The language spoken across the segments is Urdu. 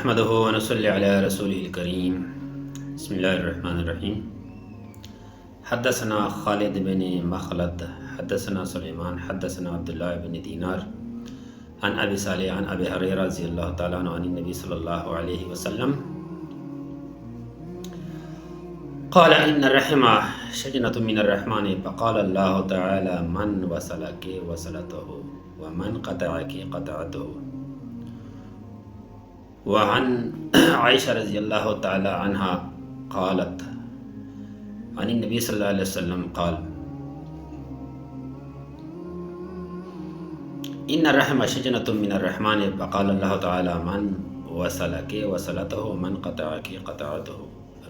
نحمده ونصلي على رسوله الكريم. بسم الله الرحمن الرحيم. حدثنا خالد بن مخلد حدثنا سليمان حدثنا عبد الله بن دينار عن أبي صالح عن أبي هريرة رضي الله تعالى عنه عن النبي صلى الله عليه وسلم قال إن الرحم شجنة من الرحمن فقال الله تعالى من وصلك وصلته ومن قطعك قطعته. وعن عائشة رضي الله تعالى عنها قالت عن النبي صلى الله عليه وسلم قال إن الرحم شجنة من الرحمن فقال الله تعالى من وصلك وصلته ومن قطعك قطعته.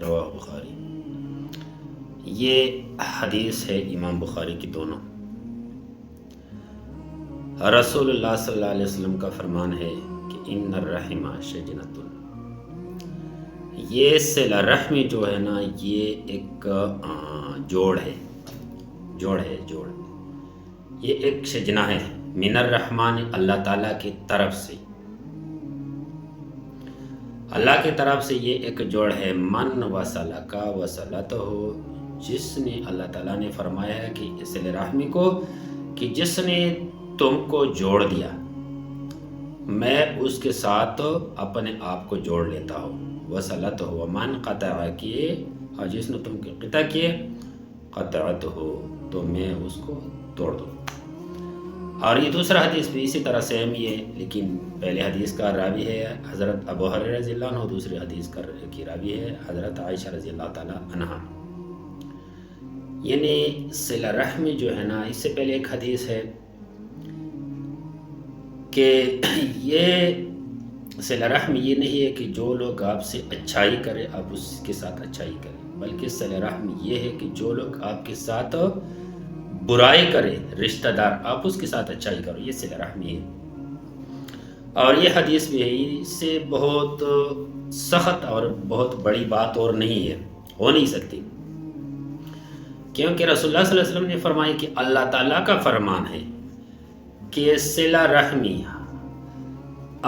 رواہ بخاری. یہ حدیث ہے امام بخاری کی دونوں. رسول اللہ صلی اللہ علیہ وسلم کا فرمان ہے کہ ان الرحم شجنۃ، یہ صلہ رحمی جو ہے نا یہ ایک جوڑ ہے. یہ ایک شجنہ ہے من الرحمن، اللہ تعالیٰ کی طرف سے. اللہ کی طرف سے یہ ایک جوڑ ہے. من وصلک وصلتہ، جس نے اللہ تعالیٰ نے فرمایا ہے کہ صلہ رحمی کو کہ جس نے تم کو جوڑ دیا میں اس کے ساتھ اپنے آپ کو جوڑ لیتا ہوں. وصلتہ ومن قطع کیے، اور جس نے تم کے قطع کیے قطعتہ تو میں اس کو توڑ دوں. اور یہ دوسرا حدیث بھی اسی طرح سیم ہی ہے، لیکن پہلے حدیث کا راوی ہے حضرت ابو ہریرہ رضی اللہ عنہ، دوسری حدیث کی راوی ہے حضرت عائشہ رضی اللہ تعالی عنہا. یعنی صلہ رحمی جو ہے نا، اس سے پہلے ایک حدیث ہے کہ یہ صلہ رحم یہ نہیں ہے کہ جو لوگ آپ سے اچھائی کرے آپ اس کے ساتھ اچھائی کریں، بلکہ صلہ رحم یہ ہے کہ جو لوگ آپ کے ساتھ برائی کرے، رشتہ دار، آپ اس کے ساتھ اچھائی کرو، یہ صلہ رحمی ہے. اور یہ حدیث بھی ہے، اس سے بہت سخت اور بہت بڑی بات اور نہیں ہے، ہو نہیں سکتی، کیونکہ رسول اللہ صلی اللہ علیہ وسلم نے فرمایا کہ اللہ تعالیٰ کا فرمان ہے کہ صلہ رحمی،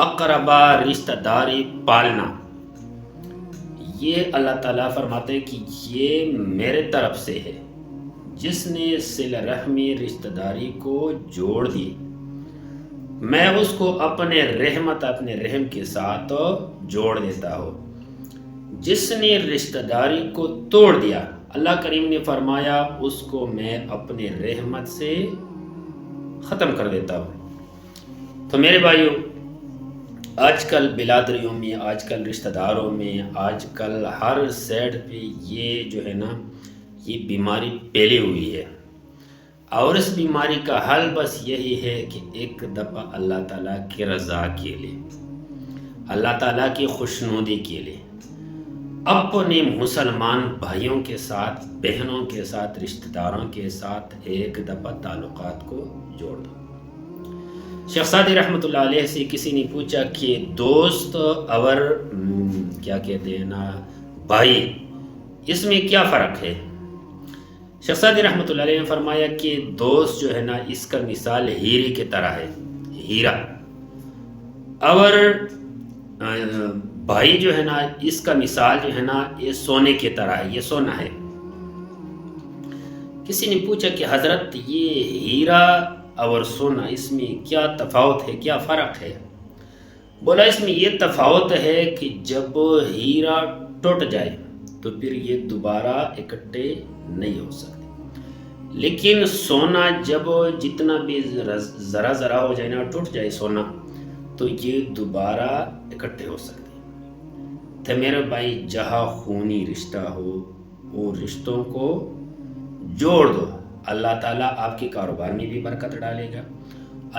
اقربا رشتہ داری پالنا، یہ اللہ تعالیٰ فرماتے ہیں کہ یہ میرے طرف سے ہے. جس نے صلہ رحمی رشتہ داری کو جوڑ دی میں اس کو اپنے رحم کے ساتھ جوڑ دیتا ہوں. جس نے رشتہ داری کو توڑ دیا اللہ کریم نے فرمایا اس کو میں اپنے رحمت سے ختم کر دیتا ہوں. تو میرے بھائیوں، آج کل بلادریوں میں، آج کل رشتہ داروں میں، آج کل ہر سائڈ پہ یہ جو ہے نا یہ بیماری پھیلی ہوئی ہے. اور اس بیماری کا حل بس یہی ہے کہ ایک دفعہ اللہ تعالیٰ کی رضا کے لیے، اللہ تعالیٰ کی خوشنودی کے لیے اپنے مسلمان بھائیوں کے ساتھ، بہنوں کے ساتھ، رشتہ داروں کے ساتھ ایک دفعہ تعلقات کو جوڑ دو. شیخ سعدی رحمۃ اللہ علیہ سے کسی نے پوچھا کہ دوست اور کیا کہتے ہیں نا بھائی، اس میں کیا فرق ہے؟ شیخ سعدی رحمۃ اللہ علیہ نے فرمایا کہ دوست جو ہے نا اس کا مثال ہیرے کی طرح ہے، ہیرا، اور بھائی جو ہے نا اس کا مثال جو ہے نا یہ سونے کی طرح ہے، یہ سونا ہے. کسی نے پوچھا کہ حضرت یہ ہیرا اور سونا اس میں کیا تفاوت ہے، کیا فرق ہے؟ بولا اس میں یہ تفاوت ہے کہ جب ہیرا ٹوٹ جائے تو پھر یہ دوبارہ اکٹھے نہیں ہو سکتے، لیکن سونا جب جتنا بھی ذرا ہو جائے نا، ٹوٹ جائے سونا، تو یہ دوبارہ اکٹھے ہو سکتے. تو میرے بھائی، جہاں خونی رشتہ ہو وہ رشتوں کو جوڑ دو. اللہ تعالیٰ آپ کے کاروبار میں بھی برکت ڈالے گا،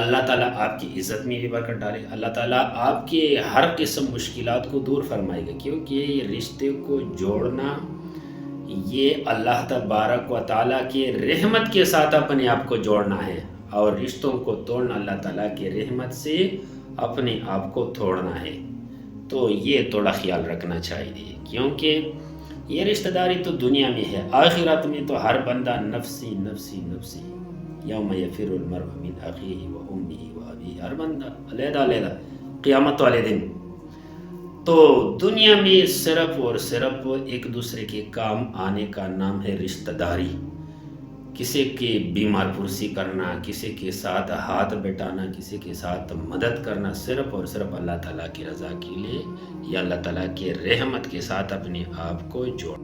اللہ تعالیٰ آپ کی عزت میں بھی برکت ڈالے گا، اللہ تعالیٰ آپ کے ہر قسم مشکلات کو دور فرمائے گا. کیونکہ یہ رشتے کو جوڑنا یہ اللہ تبارک و تعالیٰ کے رحمت کے ساتھ اپنے آپ کو جوڑنا ہے، اور رشتوں کو توڑنا اللہ تعالیٰ کے رحمت سے اپنے آپ کو توڑنا ہے. تو یہ تھوڑا خیال رکھنا چاہیے، کیونکہ یہ رشتہ داری تو دنیا میں ہے، آخرت میں تو ہر بندہ نفسی نفسی نفسی، یوم یفر المرء من اخیہ و امہ و ابیہ، ہر بندہ علیحدہ قیامت والے دن. تو دنیا میں صرف اور صرف ایک دوسرے کے کام آنے کا نام ہے رشتہ داری. کسی کے بیمار پرسی کرنا، کسی کے ساتھ ہاتھ بٹانا، کسی کے ساتھ مدد کرنا، صرف اور صرف اللہ تعالیٰ کی رضا کے لیے یا اللہ تعالیٰ کے رحمت کے ساتھ اپنے آپ کو جوڑ